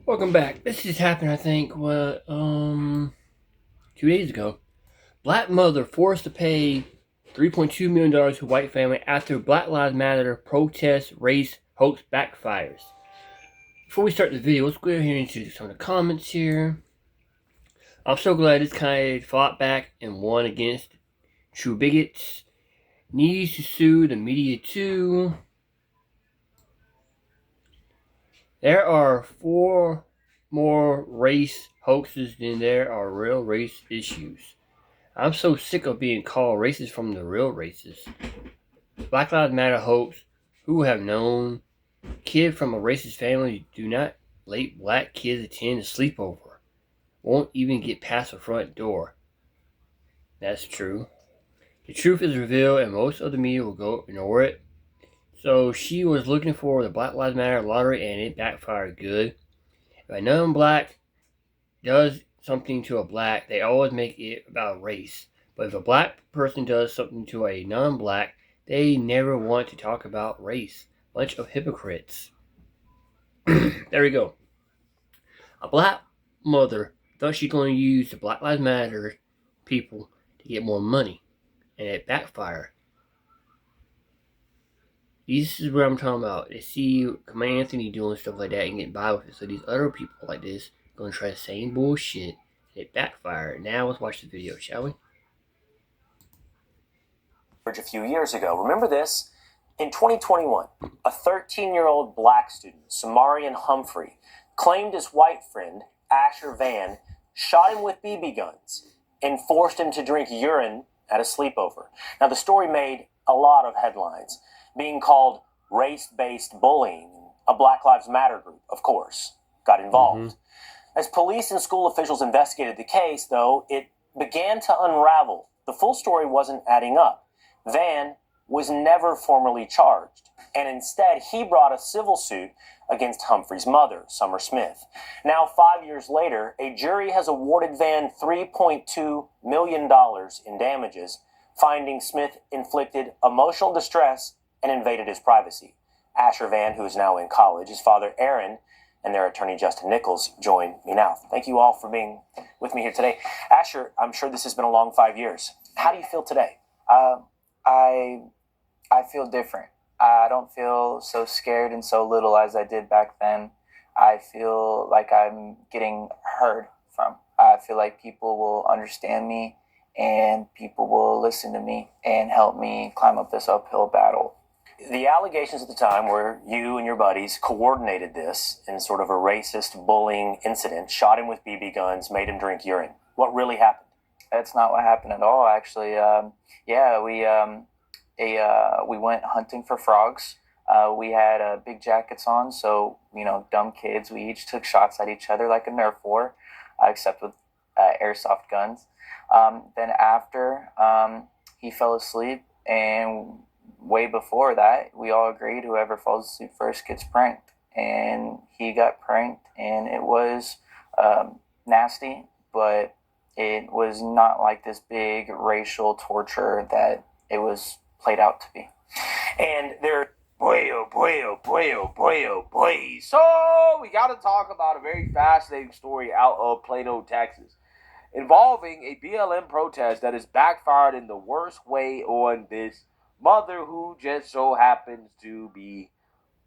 Welcome back. This just happened, I think, 2 days ago. Black mother forced to pay $3.2 million to white family after Black Lives Matter protest race hoax backfires. Before we start the video, let's go ahead into some of the comments here. I'm so glad this guy fought back and won against true bigots. Needs to sue the media too. There are four more race hoaxes than there are real race issues. I'm so sick of being called racist from the real racists. Black Lives Matter hoax. Who have known? Kid from a racist family do not let black kids attend a sleepover. Won't even get past the front door. That's true. The truth is revealed and most of the media will go ignore it. So she was looking for the Black Lives Matter lottery and it backfired good. If a non-black does something to a black, they always make it about race. But if a black person does something to a non-black, they never want to talk about race. Bunch of hypocrites. There we go. A black mother thought she's going to use the Black Lives Matter people to get more money, and it backfired. This is what I'm talking about. They see Command Anthony doing stuff like that and get by with it. So these other people like this are going to try the same bullshit, and it backfired. Now let's watch the video, shall we? A few years ago. Remember this? In 2021, a 13-year-old black student, Samarian Humphrey, claimed his white friend, Asher Van, shot him with BB guns and forced him to drink urine at a sleepover. Now, the story made a lot of headlines, being called race-based bullying. A Black Lives Matter group, of course, got involved. As police and school officials investigated the case, though, it began to unravel. The full story wasn't adding up. Van was never formally charged, and instead he brought a civil suit against Humphrey's mother, Summer Smith. Now, 5 years later, a jury has awarded Van $3.2 million in damages, finding Smith inflicted emotional distress and invaded his privacy. Asher Van, who is now in college, his father, Aaron, and their attorney, Justin Nichols, join me now. Thank you all for being with me here today. Asher, I'm sure this has been a long 5 years. How do you feel today? I feel different. I don't feel so scared and so little as I did back then. I feel like I'm getting heard from. I feel like people will understand me and people will listen to me and help me climb up this uphill battle. The allegations at the time were you and your buddies coordinated this in sort of a racist bullying incident, shot him with BB guns, made him drink urine. What really happened? That's not what happened at all, actually. We went hunting for frogs. We had big jackets on, so, dumb kids. We each took shots at each other like a Nerf war, except with airsoft guns. Then after, he fell asleep, and way before that, we all agreed whoever falls asleep first gets pranked. And he got pranked, and it was nasty, but it was not like this big racial torture that it was played out to be. And there, boy, oh boy, oh boy, oh boy, oh boy. So we got to talk about a very fascinating story out of Plano, Texas, involving a BLM protest that has backfired in the worst way on this mother who just so happens to be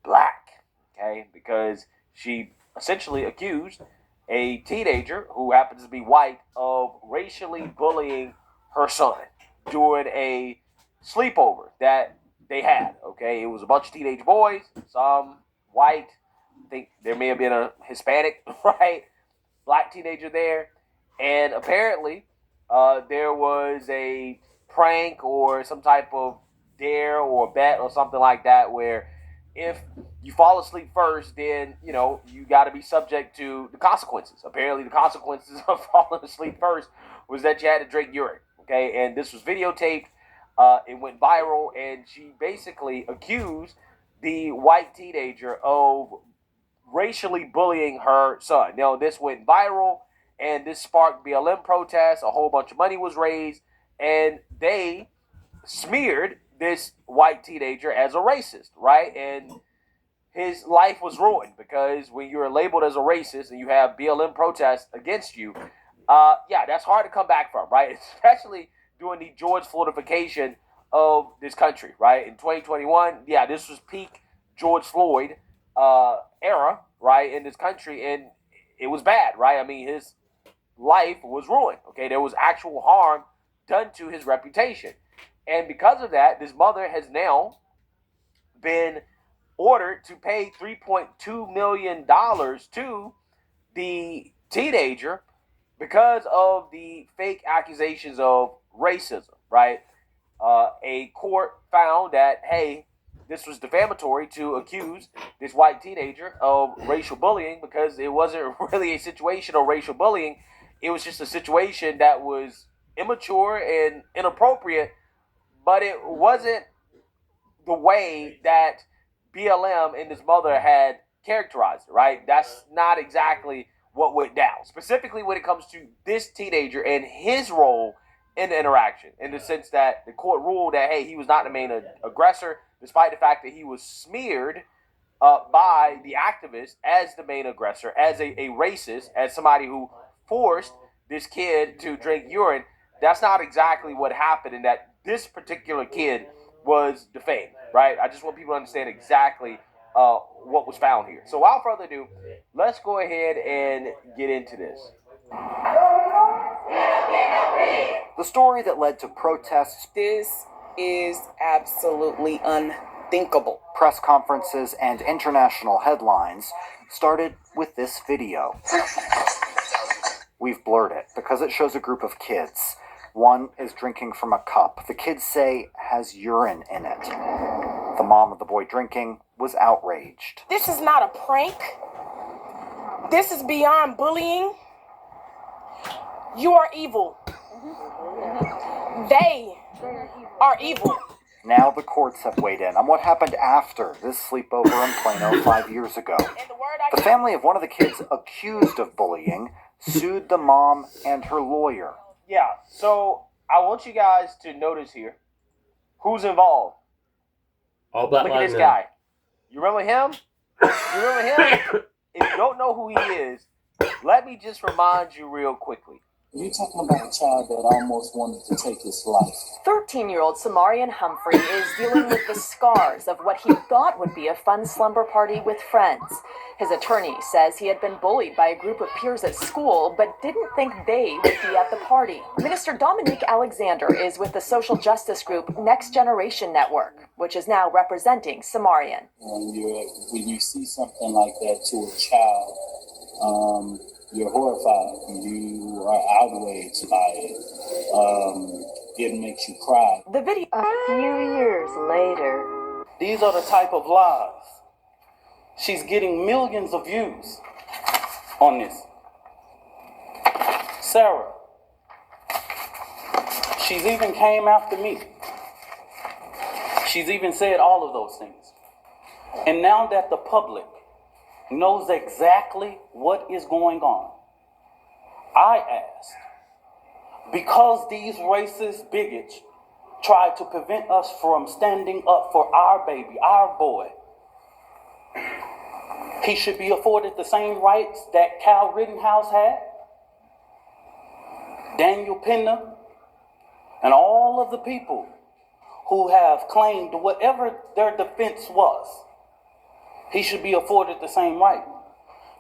black, okay? Because she essentially accused a teenager who happens to be white of racially bullying her son during a sleepover that they had, okay? It was a bunch of teenage boys, some white, I think there may have been a Hispanic, right? Black teenager there. And apparently there was a prank or some type of dare or bet or something like that where if you fall asleep first, then, you got to be subject to the consequences. Apparently the consequences of falling asleep first was that you had to drink urine, okay? And this was videotaped. It went viral, and she basically accused the white teenager of racially bullying her son. Now, this went viral, and this sparked BLM protests. A whole bunch of money was raised, and they smeared this white teenager as a racist, right? And his life was ruined, because when you're labeled as a racist and you have BLM protests against you, that's hard to come back from, right? Especially during the George Floydification of this country, right? In 2021, this was peak George Floyd era, right, in this country, and it was bad, right? I mean, his life was ruined, okay? There was actual harm done to his reputation. And because of that, this mother has now been ordered to pay $3.2 million to the teenager because of the fake accusations of racism, right? A court found that, hey, this was defamatory to accuse this white teenager of racial bullying, because it wasn't really a situation of racial bullying. It was just a situation that was immature and inappropriate, but it wasn't the way that BLM and his mother had characterized it, right? That's not exactly what went down, specifically when it comes to this teenager and his role in the interaction, in the sense that the court ruled that, hey, he was not the main aggressor, despite the fact that he was smeared by the activists as the main aggressor, as a racist, as somebody who forced this kid to drink urine. That's not exactly what happened, in that this particular kid was defamed, right? I just want people to understand exactly what was found here. So without further ado, let's go ahead and get into this. The story that led to protests, This is absolutely unthinkable. press conferences, and international headlines started with this video. We've blurred it because it shows a group of kids. One is drinking from a cup the kids say has urine in it. The mom of the boy drinking was outraged. This is not a prank. This is beyond bullying. You are evil. They are evil. Now the courts have weighed in on what happened after this sleepover in Plano 5 years ago. The family of one of the kids accused of bullying sued the mom and her lawyer. Yeah, so I want you guys to notice here who's involved. All Black Look at Lives this Matter. guy. You remember him? You remember him? If you don't know who he is, let me just remind you real quickly. You're talking about a child that almost wanted to take his life. 13-year-old Samarian Humphrey is dealing with the scars of what he thought would be a fun slumber party with friends. His attorney says he had been bullied by a group of peers at school, but didn't think they would be at the party. Minister Dominique Alexander is with the social justice group Next Generation Network, which is now representing Samarian. When you see something like that to a child, you're horrified. You are outraged by it. It makes you cry. The video. A few years later. These are the type of lies. She's getting millions of views on this. Sarah. She's even came after me. She's even said all of those things. And now that the public knows exactly what is going on, I asked, because these racist bigots tried to prevent us from standing up for our baby, our boy, he should be afforded the same rights that Cal Rittenhouse had, Daniel Pena, and all of the people who have claimed whatever their defense was. He should be afforded the same right.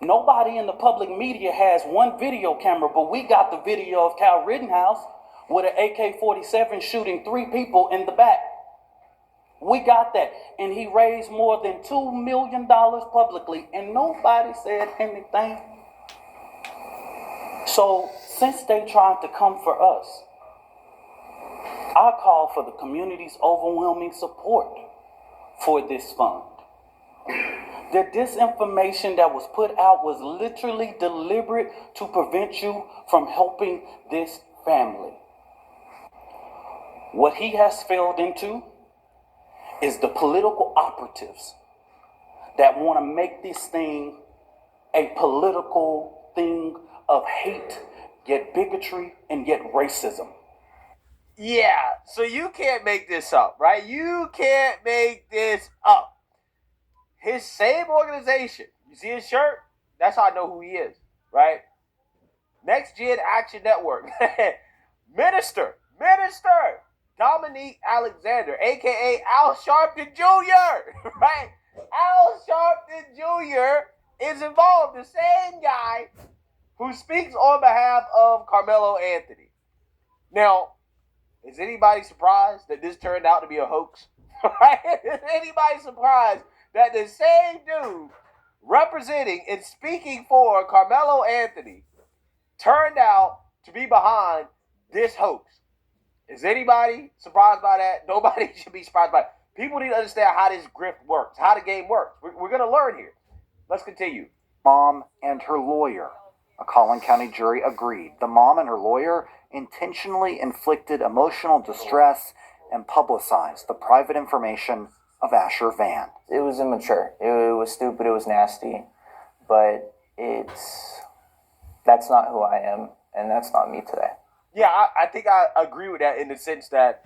Nobody in the public media has one video camera, but we got the video of Cal Rittenhouse with an AK-47 shooting 3 people in the back. We got that. And he raised more than $2 million publicly, and nobody said anything. So since they tried to come for us, I call for the community's overwhelming support for this fund. The disinformation that was put out was literally deliberate to prevent you from helping this family. What he has failed into is the political operatives that want to make this thing a political thing of hate, yet bigotry, and yet racism. Yeah, so you can't make this up, right? You can't make this up. his same organization. You see his shirt? That's how I know who he is, right? Next Gen Action Network. Minister Dominique Alexander, a.k.a. Al Sharpton Jr., right? Al Sharpton Jr. is involved, the same guy who speaks on behalf of Carmelo Anthony. Now, is anybody surprised that this turned out to be a hoax? Right? Is anybody surprised that the same dude representing and speaking for Carmelo Anthony turned out to be behind this hoax? Is anybody surprised by that? Nobody should be surprised by it. People need to understand how this grift works, how the game works. We're going to learn here. Let's continue. Mom and her lawyer. A Collin County jury agreed. The mom and her lawyer intentionally inflicted emotional distress and publicized the private information of Asher Van. It was immature. It was stupid. It was nasty. But that's not who I am, and that's not me today. Yeah, I think I agree with that in the sense that,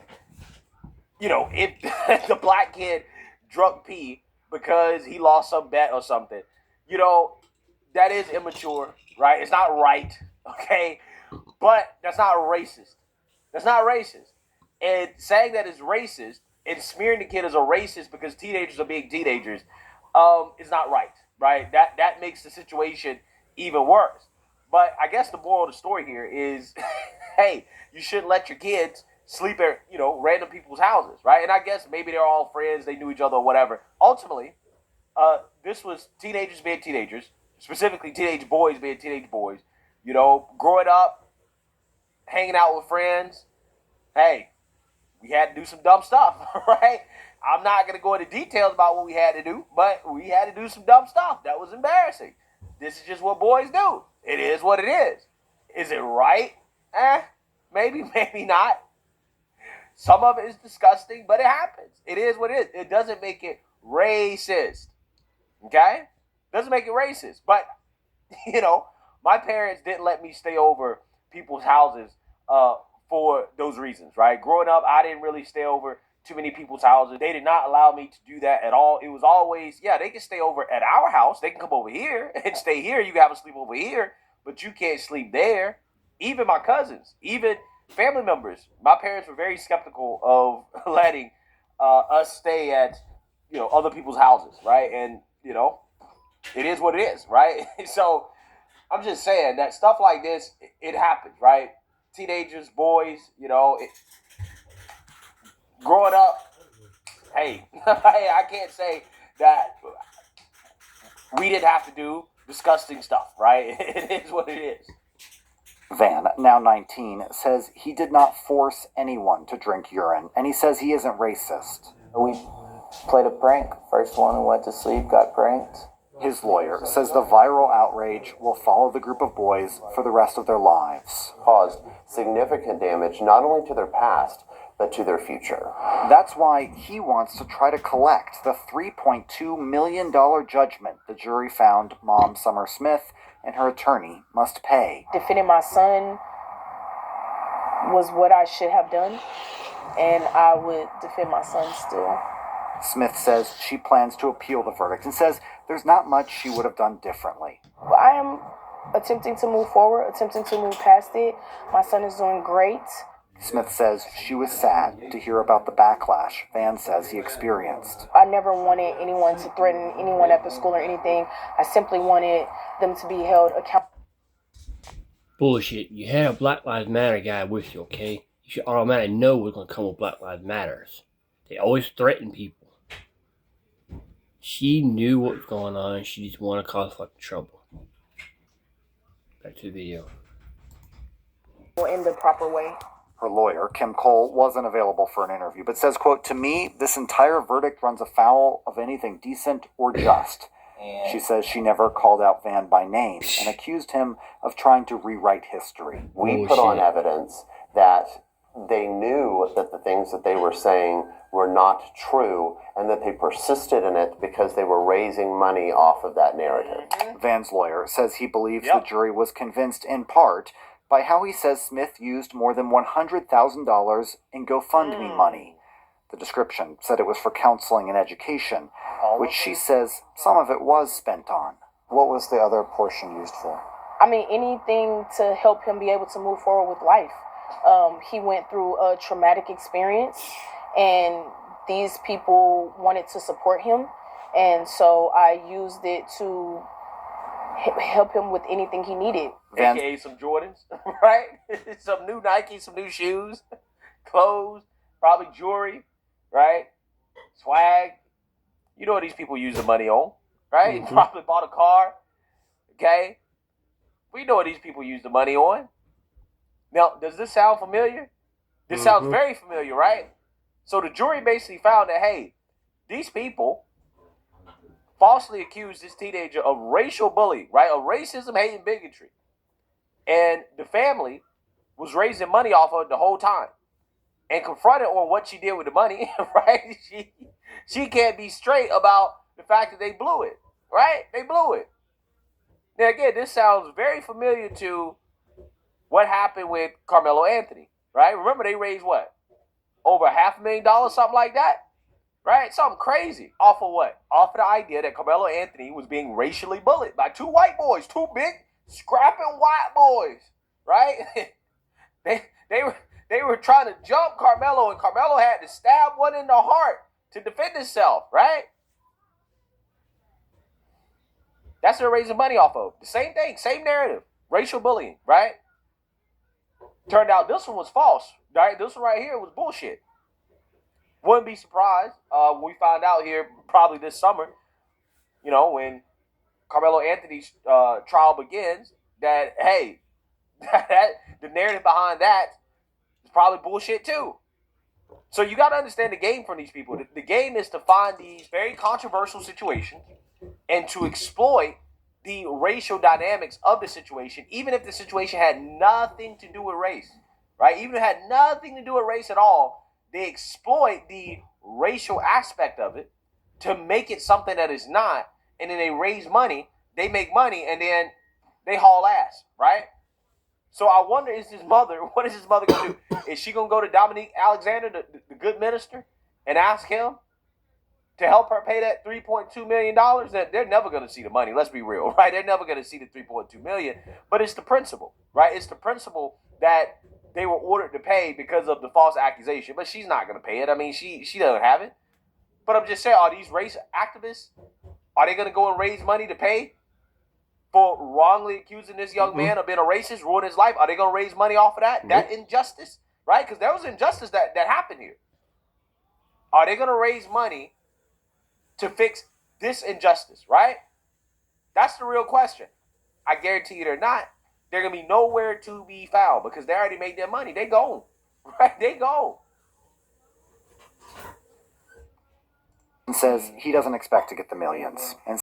you know, if the black kid drunk pee because he lost some bet or something, you know, that is immature, right? It's not right, okay? But that's not racist. That's not racist. And saying that is racist and smearing the kid as a racist because teenagers are being teenagers is not right? That makes the situation even worse. But I guess the moral of the story here is, hey, you shouldn't let your kids sleep at, you know, random people's houses, right? And I guess maybe they're all friends, they knew each other or whatever. Ultimately, this was teenagers being teenagers, specifically teenage boys being teenage boys, you know, growing up, hanging out with friends. Hey, we had to do some dumb stuff, right? I'm not going to go into details about what we had to do, but we had to do some dumb stuff. That was embarrassing. This is just what boys do. It is what it is. Is it right? Maybe, maybe not. Some of it is disgusting, but it happens. It is what it is. It doesn't make it racist. Okay? Doesn't make it racist. But, you know, my parents didn't let me stay over people's houses for those reasons, right? Growing up, I didn't really stay over too many people's houses. They did not allow me to do that at all. It was always, yeah, they can stay over at our house. They can come over here and stay here. You can have a sleep over here, but you can't sleep there. Even my cousins, even family members. My parents were very skeptical of letting us stay at, you know, other people's houses, right? And, you know, it is what it is, right? So I'm just saying that stuff like this, it happens, right? Teenagers, boys, you know, growing up, hey, I can't say that we didn't have to do disgusting stuff, right? It is what it is. Van, now 19, says he did not force anyone to drink urine, and he says he isn't racist. We played a prank. First one who went to sleep got pranked. His lawyer says the viral outrage will follow the group of boys for the rest of their lives. Caused significant damage not only to their past, but to their future. That's why he wants to try to collect the $3.2 million judgment the jury found Mom Summer Smith and her attorney must pay. Defending my son was what I should have done, and I would defend my son still. Smith says she plans to appeal the verdict and says there's not much she would have done differently. I am attempting to move forward, attempting to move past it. My son is doing great. Smith says she was sad to hear about the backlash Van says he experienced. I never wanted anyone to threaten anyone at the school or anything. I simply wanted them to be held accountable. Bullshit. You had a Black Lives Matter guy with you, okay? You should automatically know what's going to come with Black Lives Matters. They always threaten people. She knew what was going on. She just wanted to cause fucking trouble. Back to the video. In the proper way. Her lawyer, Kim Cole, wasn't available for an interview, but says, quote, "To me, this entire verdict runs afoul of anything decent or just." She says she never called out Van by name and accused him of trying to rewrite history. We put on evidence that they knew that the things that they were saying were not true and that they persisted in it because they were raising money off of that narrative. Van's lawyer says he believes the jury was convinced in part by how he says Smith used more than $100,000 in GoFundMe money. The description said it was for counseling and education, which she says some of it was spent on. What was the other portion used for? I mean, anything to help him be able to move forward with life. He went through a traumatic experience, and these people wanted to support him. And so I used it to help him with anything he needed. AKA some Jordans, right? Some new Nike, some new shoes, clothes, probably jewelry, right? Swag. You know what these people use the money on, right? Mm-hmm. Probably bought a car, okay? We know what these people use the money on. Now, does this sound familiar? This sounds very familiar, right? So the jury basically found that, hey, these people falsely accused this teenager of racial bullying, right? Of racism, hate, and bigotry. And the family was raising money off of it the whole time. And confronted on what she did with the money, right? She can't be straight about the fact that they blew it, right? They blew it. Now, again, this sounds very familiar to what happened with Carmelo Anthony, right? Remember, they raised what? Over $500,000, something like that, right? Something crazy. Off of what? Off of the idea that Carmelo Anthony was being racially bullied by two white boys, two big, scrapping white boys, right? They were trying to jump Carmelo, and Carmelo had to stab one in the heart to defend himself, right? That's what they're raising money off of. The same thing, same narrative. Racial bullying, right? Turned out this one was false, right? This one right here was bullshit. Wouldn't be surprised when we find out here probably this summer, you know, when Carmelo Anthony's trial begins, that, hey, the narrative behind that is probably bullshit too. So you got to understand the game from these people. The game is to find these very controversial situations and to exploit the racial dynamics of the situation, even if the situation had nothing to do with race, right? Even if it had nothing to do with race at all, they exploit the racial aspect of it to make it something that is not, and then they raise money, they make money, and then they haul ass, right? So I wonder, what is his mother going to do? Is she going to go to Dominique Alexander, the good minister, and ask him to help her pay that $3.2 million? They're never going to see the money. Let's be real, right? They're never going to see the $3.2 million. But it's the principle, right? It's the principle that they were ordered to pay because of the false accusation. But she's not going to pay it. I mean, she doesn't have it. But I'm just saying, are these race activists, are they going to go and raise money to pay for wrongly accusing this young man of being a racist, ruin his life? Are they going to raise money off of that? That injustice, right? Because there was injustice that happened here. Are they going to raise money to fix this injustice, right? That's the real question. I guarantee you they're not. They're going to be nowhere to be found because they already made their money. They gone, right? They gone. And says he doesn't expect to get the millions. And